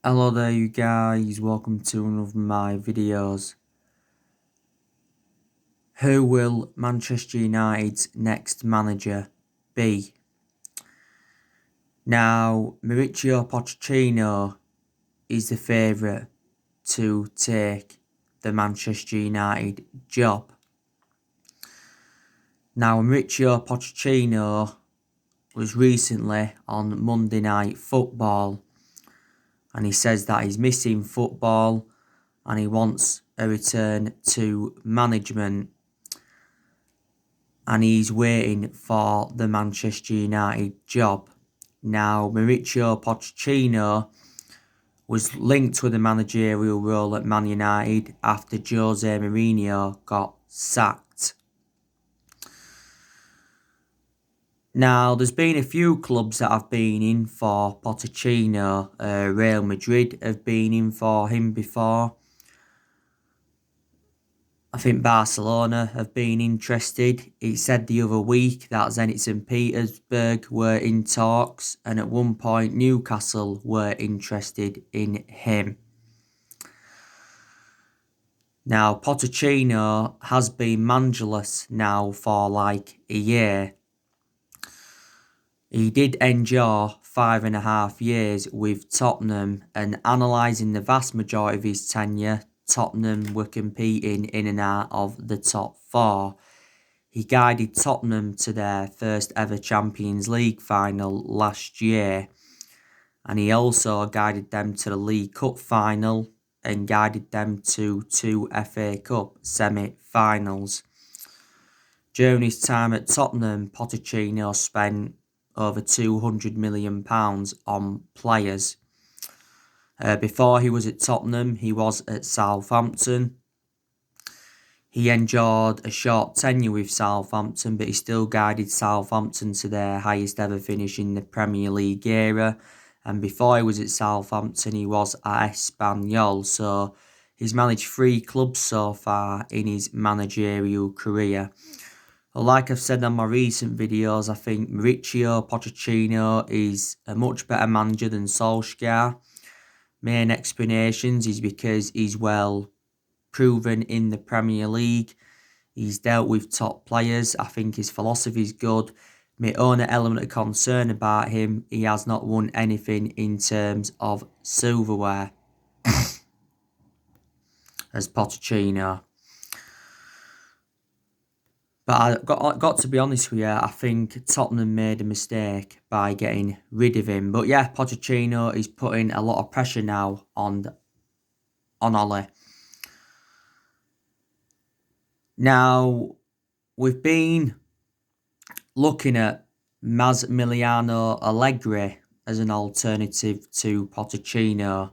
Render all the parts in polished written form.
Hello there you guys, welcome to one of my videos. Who will Manchester United's next manager be? Now, Mauricio Pochettino is the favourite to take the Manchester United job. Now, Mauricio Pochettino was recently on Monday Night Football and he says that he's missing football and he wants a return to management. And he's waiting for the Manchester United job. Now, Mauricio Pochettino was linked with the managerial role at Man United after Jose Mourinho got sacked. Now, there's been a few clubs that have been in for Pochettino. Real Madrid have been in for him before. I think Barcelona have been interested. It said the other week that Zenit St Petersburg were in talks, and at one point Newcastle were interested in him. Now, Pochettino has been managerless now for like a year. He did endure 5.5 years with Tottenham, and analysing the vast majority of his tenure, Tottenham were competing in and out of the top four. He guided Tottenham to their first ever Champions League final last year, and he also guided them to the League Cup final and guided them to 2 FA Cup semi-finals. During his time at Tottenham, Pochettino spent over £200 million on players. Before he was at Tottenham, he was at Southampton. He enjoyed a short tenure with Southampton, but he still guided Southampton to their highest ever finish in the Premier League era. And before he was at Southampton, he was at Espanyol. So he's managed 3 clubs so far in his managerial career. Well, like I've said on my recent videos, I think Mauricio Pochettino is a much better manager than Solskjaer. Main explanations is because he's well proven in the Premier League. He's dealt with top players. I think his philosophy is good. My only element of concern about him, he has not won anything in terms of silverware as Pochettino. But I got to be honest with you, I think Tottenham made a mistake by getting rid of him. But yeah, Pochettino is putting a lot of pressure now on Ole. Now, we've been looking at Massimiliano Allegri as an alternative to Pochettino.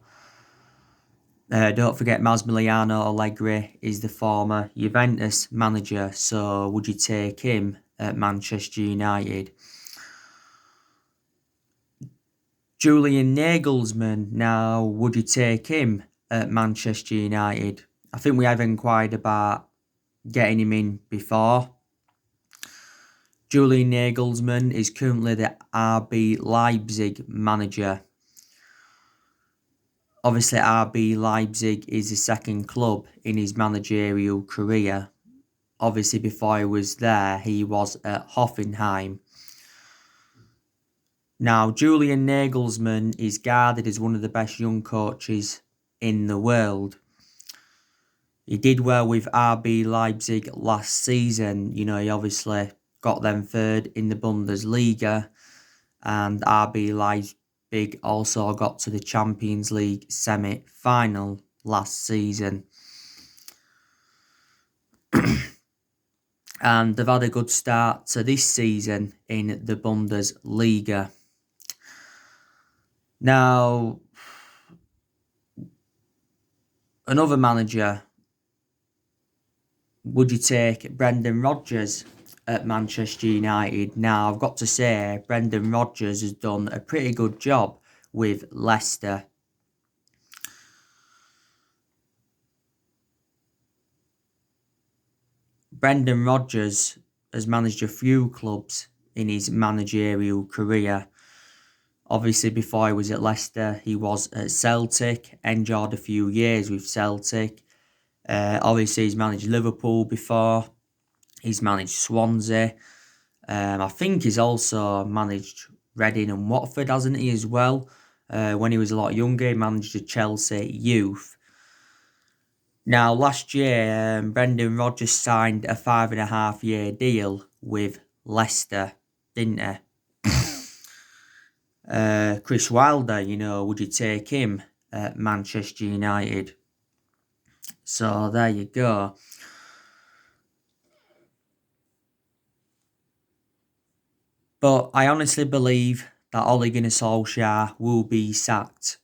Don't forget Massimiliano Allegri is the former Juventus manager, so would you take him at Manchester United? Julian Nagelsmann, now would you take him at Manchester United? I think we have inquired about getting him in before. Julian Nagelsmann is currently the RB Leipzig manager. Obviously, RB Leipzig is the second club in his managerial career. Obviously, before he was there, he was at Hoffenheim. Now, Julian Nagelsmann is guarded as one of the best young coaches in the world. He did well with RB Leipzig last season. You know, he obviously got them third in the Bundesliga, and RB Leipzig also got to the Champions League semi-final last season. And they've had a good start to this season in the Bundesliga. Now, another manager, would you take Brendan Rodgers at Manchester United? Now, I've got to say, Brendan Rodgers has done a pretty good job with Leicester. Brendan Rodgers has managed a few clubs in his managerial career. Obviously, before he was at Leicester, he was at Celtic, endured a few years with Celtic. Obviously, he's managed Liverpool before. He's managed Swansea. I think he's also managed Reading and Watford, hasn't he, as well? When he was a lot younger, he managed the Chelsea youth. Now, last year, Brendan Rodgers signed a 5.5-year deal with Leicester, didn't he? Chris Wilder, would you take him at Manchester United? So there you go. But I honestly believe that Ole Gunnar Solskjaer will be sacked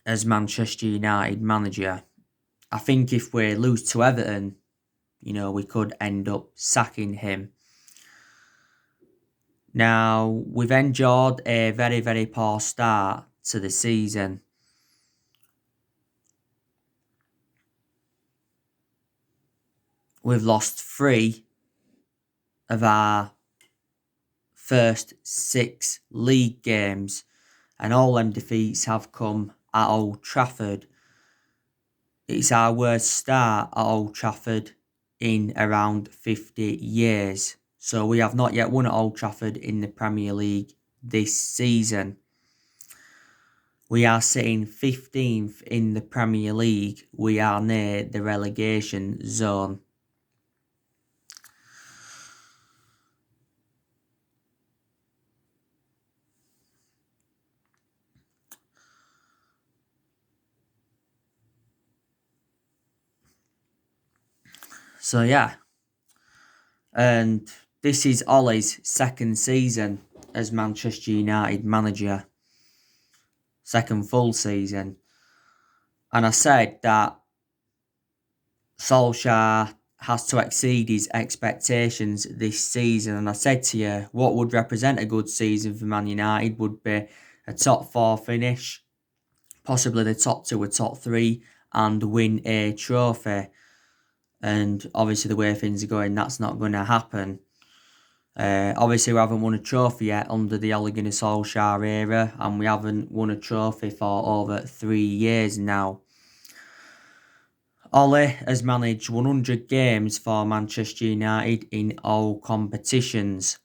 as Manchester United manager. I think if we lose to Everton, we could end up sacking him. Now, we've endured a very, very poor start to the season. We've lost 3 of our first 6 league games, and all them defeats have come at Old Trafford. It's our worst start at Old Trafford in around 50 years. So we have not yet won at Old Trafford in the Premier League this season. We are sitting 15th in the Premier League. We are near the relegation zone. So yeah. And this is Ole's second season as Manchester United manager. Second full season. And I said that Solskjaer has to exceed his expectations this season. And I said to you, what would represent a good season for Man United would be a top 4 finish, possibly the top 2 or top 3, and win a trophy. And obviously the way things are going, that's not going to happen. Obviously we haven't won a trophy yet under the Ole Gunnar Solskjaer era, and we haven't won a trophy for over 3 years now. Ole has managed 100 games for Manchester United in all competitions.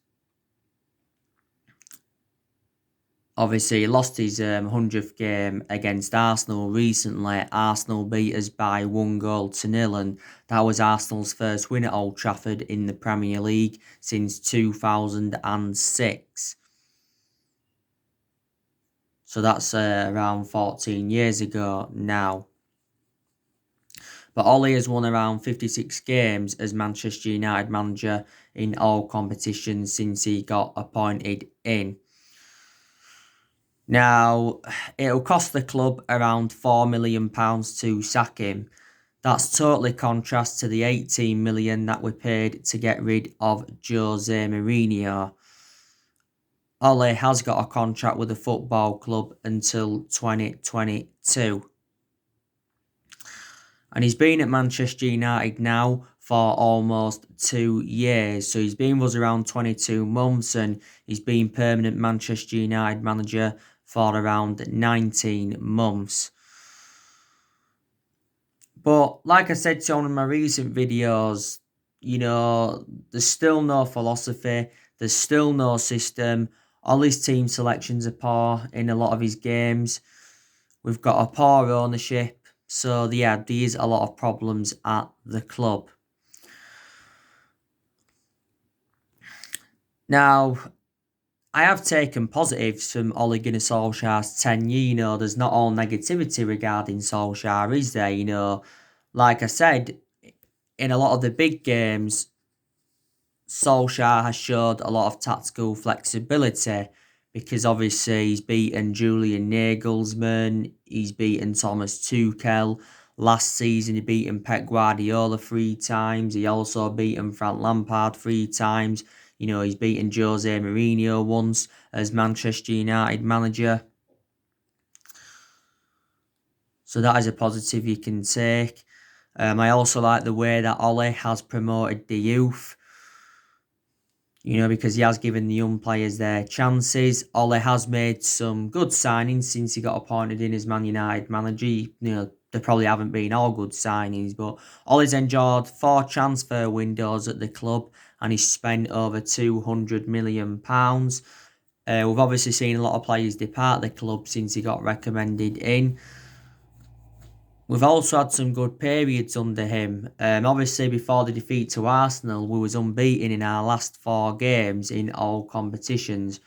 Obviously, he lost his 100th game against Arsenal recently. Arsenal beat us by 1-0, and that was Arsenal's first win at Old Trafford in the Premier League since 2006. So that's around 14 years ago now. But Ole has won around 56 games as Manchester United manager in all competitions since he got appointed in. Now, it'll cost the club around £4 million to sack him. That's totally contrast to the 18 million that we paid to get rid of Jose Mourinho. Ole has got a contract with the football club until 2022. And he's been at Manchester United now for almost 2 years. So he's been with us around 22 months, and he's been permanent Manchester United manager for around 19 months. But like I said to one of my recent videos, there's still no philosophy. There's still no system. All his team selections are poor in a lot of his games. We've got a poor ownership. So yeah, there's a lot of problems at the club. Now, I have taken positives from Ole Gunnar Solskjaer's tenure. There's not all negativity regarding Solskjaer, is there? Like I said, in a lot of the big games, Solskjaer has showed a lot of tactical flexibility because obviously he's beaten Julian Nagelsmann, he's beaten Thomas Tuchel. Last season he beaten Pep Guardiola 3 times. He also beaten Frank Lampard 3 times. He's beaten Jose Mourinho once as Manchester United manager. So that is a positive you can take. I also like the way that Ole has promoted the youth. because he has given the young players their chances. Ole has made some good signings since he got appointed in as Man United manager. They probably haven't been all good signings, but Ole's enjoyed 4 transfer windows at the club and he's spent over £200 million. We've obviously seen a lot of players depart the club since he got recommended in. We've also had some good periods under him. Obviously, before the defeat to Arsenal, we was unbeaten in our last 4 games in all competitions.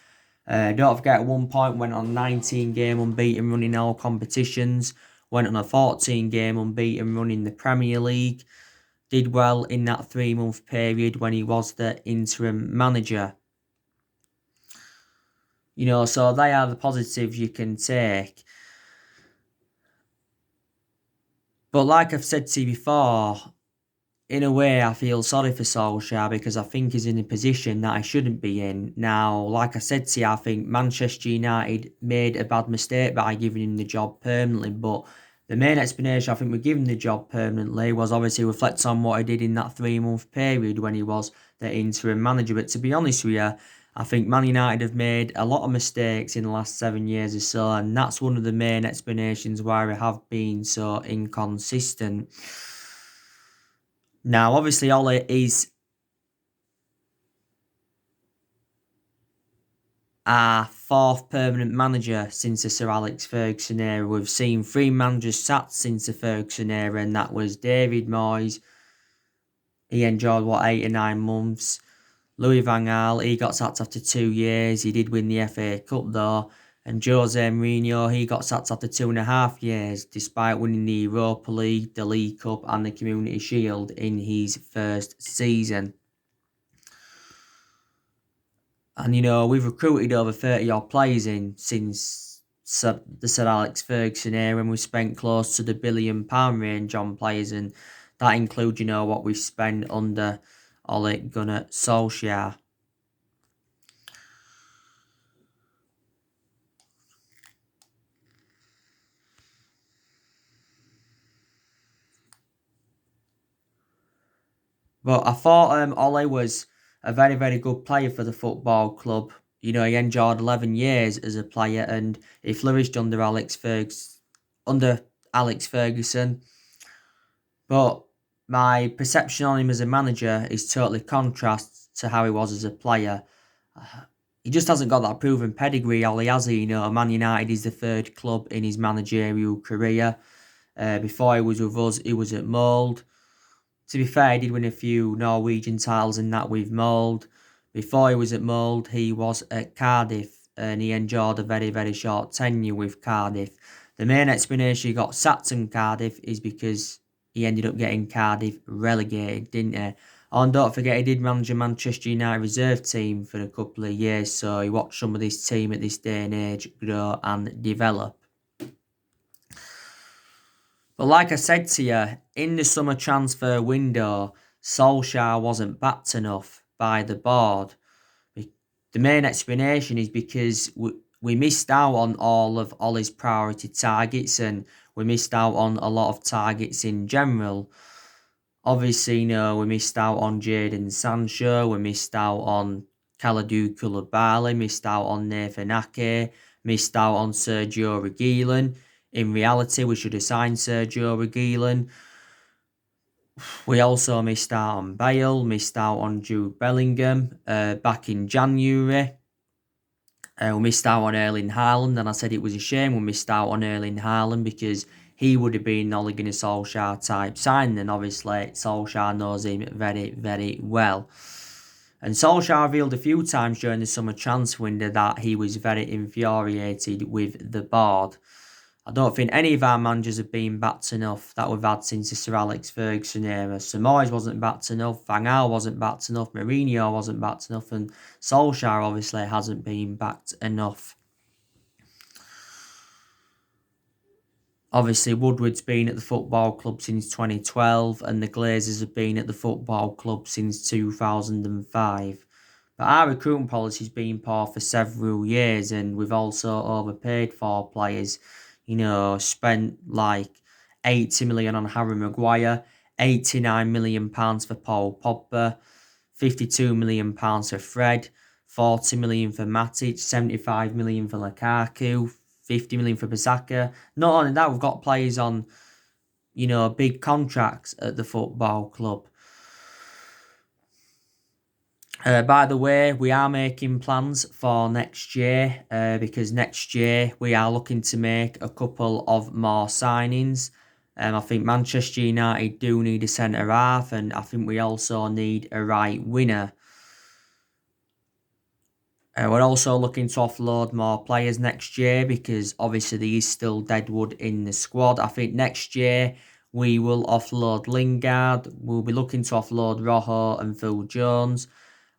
Don't forget, at one point went on a 19-game unbeaten run in all competitions. Went on a 14-game unbeaten run in the Premier League. Did well in that 3-month period when he was the interim manager. So they are the positives you can take. But like I've said to you before, in a way, I feel sorry for Solskjaer because I think he's in a position that he shouldn't be in. Now, like I said to you, I think Manchester United made a bad mistake by giving him the job permanently. But the main explanation I think we give him the job permanently was obviously reflect on what he did in that 3-month period when he was the interim manager. But to be honest with you, I think Man United have made a lot of mistakes in the last 7 years or so, and that's one of the main explanations why we have been so inconsistent. Now, obviously, Ole is our 4th permanent manager since the Sir Alex Ferguson era. We've seen 3 managers sacked since the Ferguson era, and that was David Moyes. He enjoyed, 8 or 9 months. Louis van Gaal, he got sacked after 2 years. He did win the FA Cup though. And Jose Mourinho, he got sacked after 2.5 years, despite winning the Europa League, the League Cup and the Community Shield in his first season. And we've recruited over 30 odd players in since the Sir Alex Ferguson era, and we've spent close to the £1 billion range on players, and that includes, what we've spent under Ole Gunnar Solskjaer. But I thought Ole was a very, very good player for the football club. He enjoyed 11 years as a player and he flourished under Alex Ferguson. But my perception on him as a manager is totally contrast to how he was as a player. He just hasn't got that proven pedigree, Ole, has he? Man United is the 3rd club in his managerial career. Before he was with us, he was at Mould. To be fair, he did win a few Norwegian titles in that with Mould. Before he was at Mould, he was at Cardiff and he enjoyed a very, very short tenure with Cardiff. The main explanation he got sacked in Cardiff is because he ended up getting Cardiff relegated, didn't he? Oh, and don't forget, he did manage a Manchester United reserve team for a couple of years, so he watched some of this team at this day and age grow and develop. But like I said to you, in the summer transfer window, Solskjaer wasn't backed enough by the board. The main explanation is because we missed out on all of Ole's priority targets and we missed out on a lot of targets in general. Obviously, we missed out on Jadon Sancho, we missed out on Kalidou Koulibaly, missed out on Nathan Ake, missed out on Sergio Reguilon. In reality, we should have signed Sergio Reguilon. We also missed out on Bale, missed out on Jude Bellingham back in January. We missed out on Erling Haaland, and I said it was a shame we missed out on Erling Haaland because he would have been an Ole Gunnar Solskjaer type signing, and obviously Solskjaer knows him very, very well. And Solskjaer revealed a few times during the summer transfer window that he was very infuriated with the board. I don't think any of our managers have been backed enough that we've had since the Sir Alex Ferguson era. Sir Moyes wasn't backed enough, Van Gaal wasn't backed enough, Mourinho wasn't backed enough, and Solskjaer obviously hasn't been backed enough. Obviously, Woodward's been at the football club since 2012 and the Glazers have been at the football club since 2005. But our recruitment policy has been poor for several years and we've also overpaid for players. Spent like 80 million on Harry Maguire, £89 million for Paul Pogba, £52 million for Fred, 40 million for Matic, 75 million for Lukaku, 50 million for Bissaka. Not only that, we've got players on, big contracts at the football club. By the way, we are making plans for next year because next year we are looking to make a couple of more signings. I think Manchester United do need a centre half, and I think we also need a right winger. We're also looking to offload more players next year because obviously there is still deadwood in the squad. I think next year we will offload Lingard. We'll be looking to offload Rojo and Phil Jones.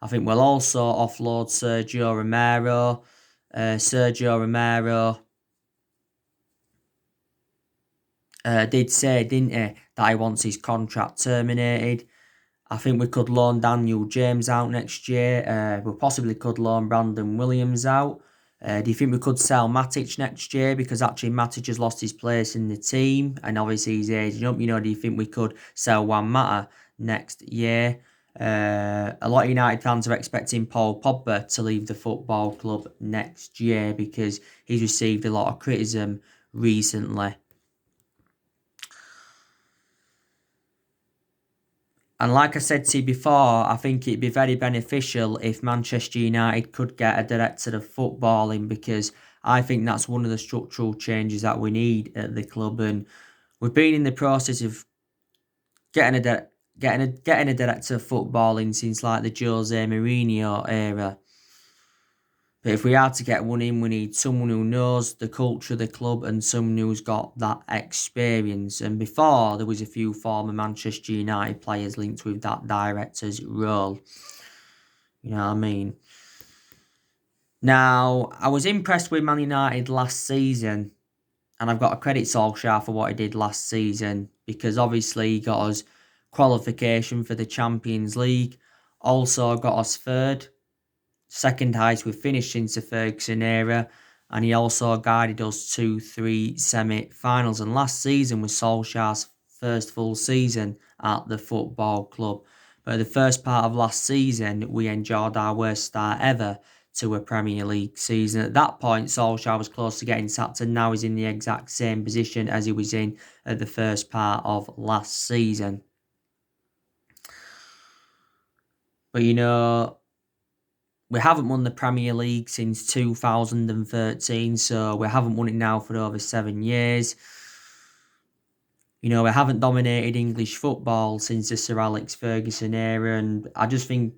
I think we'll also offload Sergio Romero. Sergio Romero did say, didn't he, that he wants his contract terminated. I think we could loan Daniel James out next year. We possibly could loan Brandon Williams out. Do you think we could sell Matic next year? Because actually Matic has lost his place in the team and obviously he's aging up. Do you think we could sell Juan Mata next year? A lot of United fans are expecting Paul Pogba to leave the football club next year because he's received a lot of criticism recently. And like I said to you before, I think it'd be very beneficial if Manchester United could get a director of footballing because I think that's one of the structural changes that we need at the club. And we've been in the process of getting a director of footballing since like the Jose Mourinho era. But if we are to get one in, we need someone who knows the culture of the club and someone who's got that experience. And before, there was a few former Manchester United players linked with that director's role. You know what I mean? Now, I was impressed with Man United last season. And I've got to credit Solskjaer for what he did last season. Because obviously he got us qualification for the Champions League. Also got us third. Second highest we've finished since the Ferguson era, and he also guided us to 3 semi-finals. And last season was Solskjaer's first full season at the football club. But the first part of last season, we enjoyed our worst start ever to a Premier League season. At that point, Solskjaer was close to getting sacked, and now he's in the exact same position as he was in at the first part of last season. But we haven't won the Premier League since 2013, so we haven't won it now for over 7 years. We haven't dominated English football since the Sir Alex Ferguson era, and I just think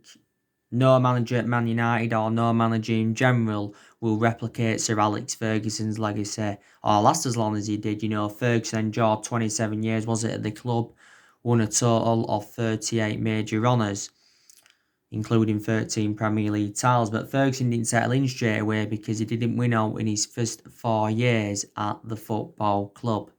no manager at Man United or no manager in general will replicate Sir Alex Ferguson's legacy or last as long as he did. Ferguson endured 27 years, was it, at the club, won a total of 38 major honours, including 13 Premier League titles. But Ferguson didn't settle in straight away because he didn't win out in his first 4 years at the football club.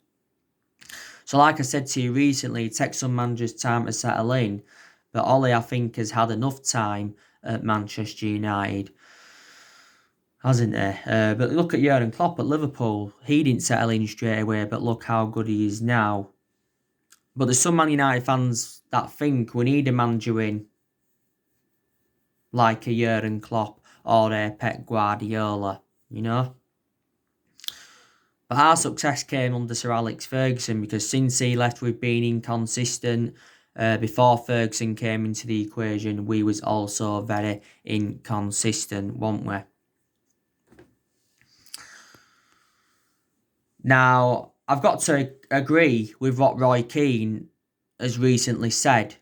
So like I said to you recently, it takes some managers time to settle in. But Ole, I think, has had enough time at Manchester United, hasn't he? But look at Jurgen Klopp at Liverpool. He didn't settle in straight away, but look how good he is now. But there's some Man United fans that think we need a manager in like a Jurgen Klopp or a Pep Guardiola, But our success came under Sir Alex Ferguson because since he left, we've been inconsistent. Before Ferguson came into the equation, we was also very inconsistent, weren't we? Now, I've got to agree with what Roy Keane has recently said,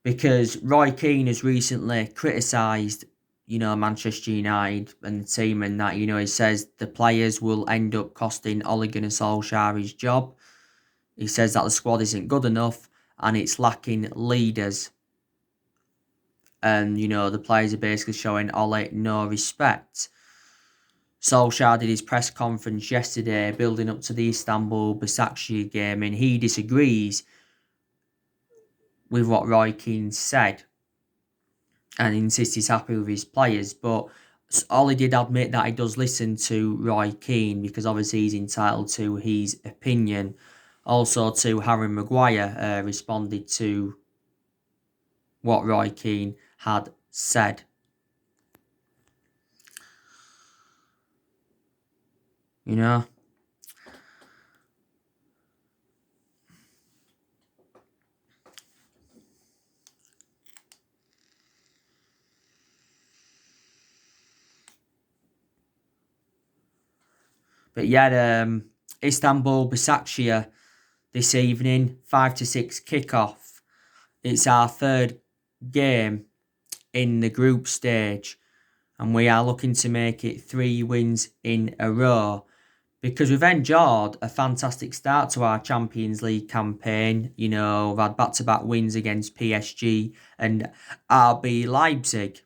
because Roy Keane has recently criticised, Manchester United and the team, and that, he says the players will end up costing Ole Gunnar Solskjaer his job. He says that the squad isn't good enough and it's lacking leaders. And, the players are basically showing Ole no respect. Solskjaer did his press conference yesterday building up to the Istanbul Başakşehir game, and he disagrees with what Roy Keane said and insists he's happy with his players. But Ole did admit that he does listen to Roy Keane because obviously he's entitled to his opinion. Also to Harry Maguire responded to what Roy Keane had said. You know? But yeah, Istanbul Başakşehir this evening, 5 to 6 kickoff. It's our third game in the group stage, and we are looking to make it 3 wins in a row, because we've enjoyed a fantastic start to our Champions League campaign. You know, we've had back-to-back wins against PSG and RB Leipzig,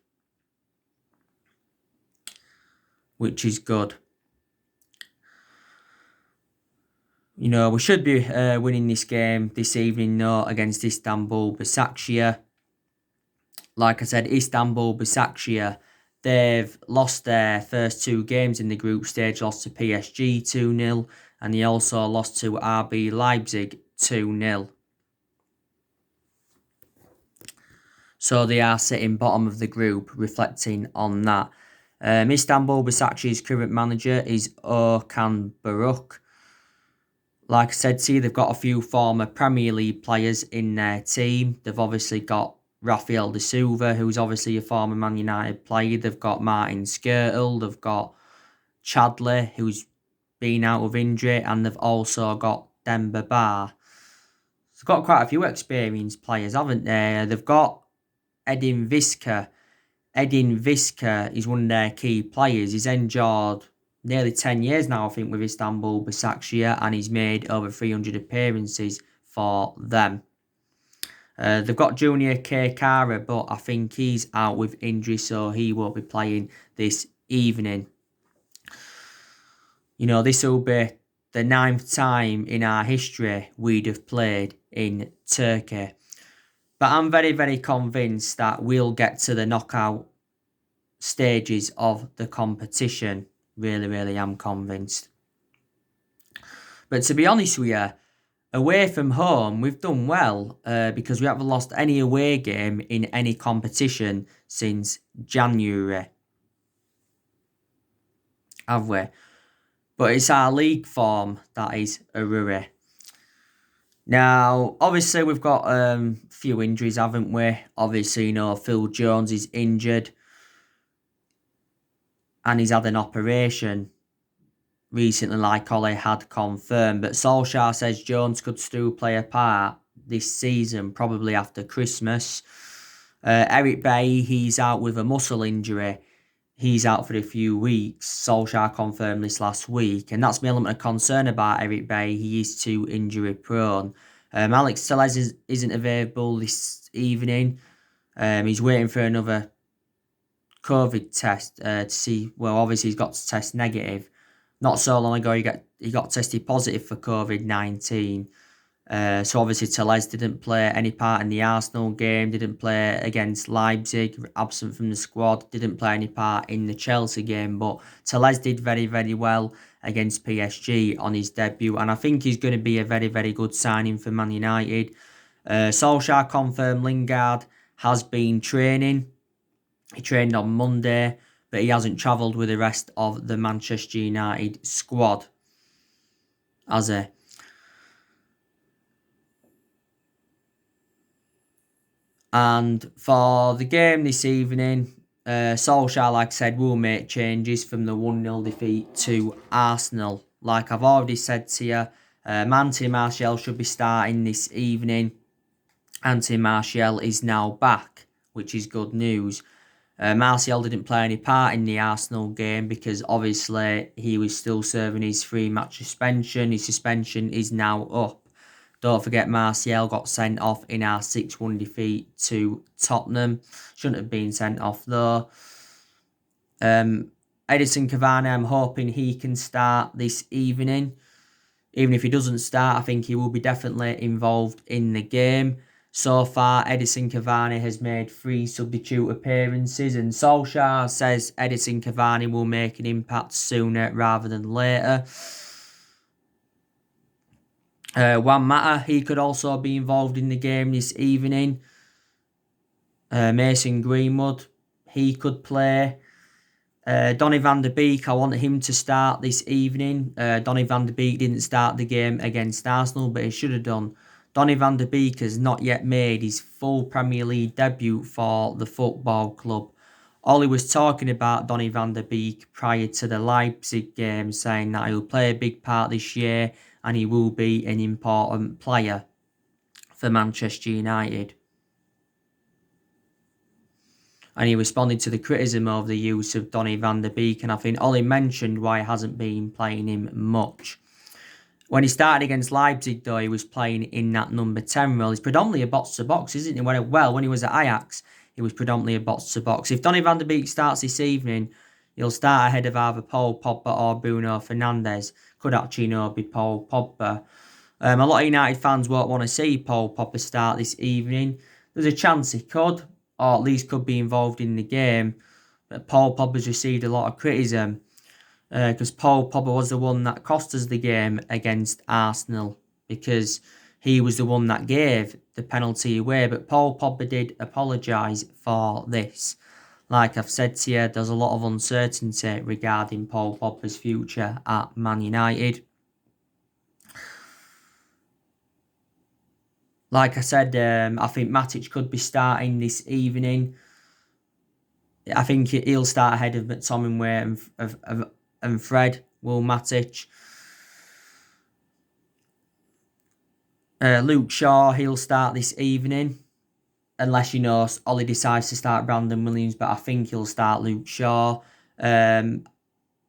which is good. You know, we should be winning this game this evening, though, against Istanbul Başakşehir. Like I said, Istanbul Başakşehir, they've lost their first 2 games in the group stage, lost to PSG 2-0, and they also lost to RB Leipzig 2-0. So they are sitting bottom of the group, reflecting on that. Istanbul Başakşehir's current manager is Okan Buruk. Like I said to you, they've got a few former Premier League players in their team. They've obviously got Rafael de Silva, who's obviously a former Man United player. They've got Martin Skrtel. They've got Chadley, who's been out of injury. And they've also got Demba Ba. They've got quite a few experienced players, haven't they? They've got Edin Visca. Edin Visca is one of their key players. He's endured nearly 10 years now, I think, with Istanbul Başakşehir, and he's made over 300 appearances for them. They've got Junior Kekara, but I think he's out with injury, so he won't be playing this evening. You know, this will be the 9th time in our history we'd have played in Turkey. But I'm very, very convinced that we'll get to the knockout stages of the competition. Really, really am convinced. But to be honest with you, away from home, we've done well because we haven't lost any away game in any competition since January. Have we? But it's our league form that is a worry. Now, obviously, we've got a few injuries, haven't we? Obviously, you know, Phil Jones is injured and he's had an operation recently, like Ollie had confirmed. But Solskjaer says Jones could still play a part this season, probably after Christmas. Eric Bailly, he's out with a muscle injury. He's out for a few weeks. Solskjaer confirmed this last week. And that's my element of concern about Eric Bailly. He is too injury prone. Alex Telles isn't available this evening. He's waiting for another COVID test to see. Well, obviously he's got to test negative. Not so long ago he got tested positive for COVID-19. So obviously Telles didn't play any part in the Arsenal game, didn't play against Leipzig, absent from the squad, didn't play any part in the Chelsea game, but Telles did very, very well against PSG on his debut, and I think he's going to be a very, very good signing for Man United. Solskjaer confirmed Lingard has been training. He trained on Monday, but he hasn't travelled with the rest of the Manchester United squad, has he? And for the game this evening, Solskjaer, like I said, will make changes from the 1-0 defeat to Arsenal. Like I've already said to you, Anthony Martial should be starting this evening. Anthony Martial is now back, which is good news. Martial didn't play any part in the Arsenal game because obviously he was still serving his 3-match suspension. His suspension is now up. Don't forget Martial got sent off in our 6-1 defeat to Tottenham. Shouldn't have been sent off though. Edison Cavani, I'm hoping he can start this evening. Even if he doesn't start, I think he will be definitely involved in the game. So far, Edison Cavani has made 3 substitute appearances, and Solskjaer says Edison Cavani will make an impact sooner rather than later. Juan Mata, he could also be involved in the game this evening. Mason Greenwood, he could play. Donny van der Beek, I wanted him to start this evening. Donny van der Beek didn't start the game against Arsenal, but he should have done. Donny van der Beek has not yet made his full Premier League debut for the football club. Ollie was talking about Donny van der Beek prior to the Leipzig game, saying that he'll play a big part this year and he will be an important player for Manchester United. And he responded to the criticism of the use of Donny van der Beek, and I think Ollie mentioned why he hasn't been playing him much. When he started against Leipzig, though, he was playing in that number 10 role. He's predominantly a box-to-box, isn't he? When he was at Ajax, he was predominantly a box-to-box. If Donny van der Beek starts this evening, he'll start ahead of either Paul Pogba or Bruno Fernandes. Could actually be Paul Pogba. A lot of United fans won't want to see Paul Pogba start this evening. There's a chance he could, or at least could be involved in the game. But Paul Pogba's received a lot of criticism because Paul Pogba was the one that cost us the game against Arsenal, because he was the one that gave the penalty away. But Paul Pogba did apologise for this. Like I've said to you, there's a lot of uncertainty regarding Paul Pogba's future at Man United. Like I said, I think Matic could be starting this evening. I think he'll start ahead of McTominay and Fred, will Matic. Luke Shaw, he'll start this evening. Unless, Ollie decides to start Brandon Williams, but I think he'll start Luke Shaw.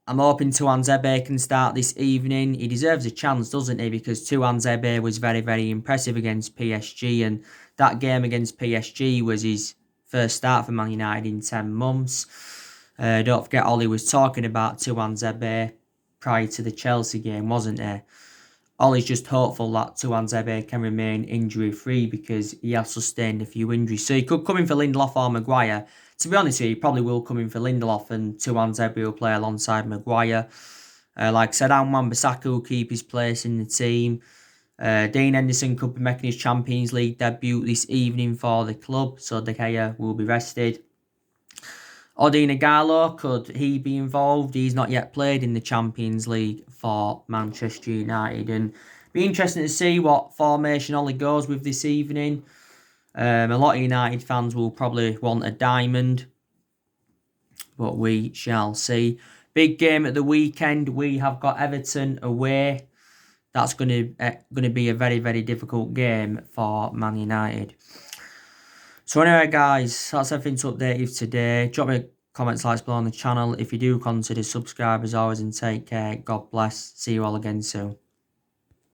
I'm hoping Tuanzebe can start this evening. He deserves a chance, doesn't he? Because Tuanzebe was very, very impressive against PSG. And that game against PSG was his first start for Man United in 10 months. Don't forget, Ollie was talking about Tuanzebe prior to the Chelsea game, wasn't he? Ollie's just hopeful that Tuanzebe can remain injury-free because he has sustained a few injuries. So he could come in for Lindelof or Maguire. To be honest with you, he probably will come in for Lindelof and Tuanzebe will play alongside Maguire. Like I said, Wan-Bissaka will keep his place in the team. Dean Henderson could be making his Champions League debut this evening for the club, so De Gea will be rested. Odion Ighalo, could he be involved? He's not yet played in the Champions League for Manchester United. And be interesting to see what formation Ollie goes with this evening. A lot of United fans will probably want a diamond, but we shall see. Big game at the weekend. We have got Everton away. That's going to be a very, very difficult game for Man United. So anyway, guys, that's everything to update you today. Drop me comments, likes below on the channel. If you do, consider subscribe as always, and take care. God bless. See you all again soon.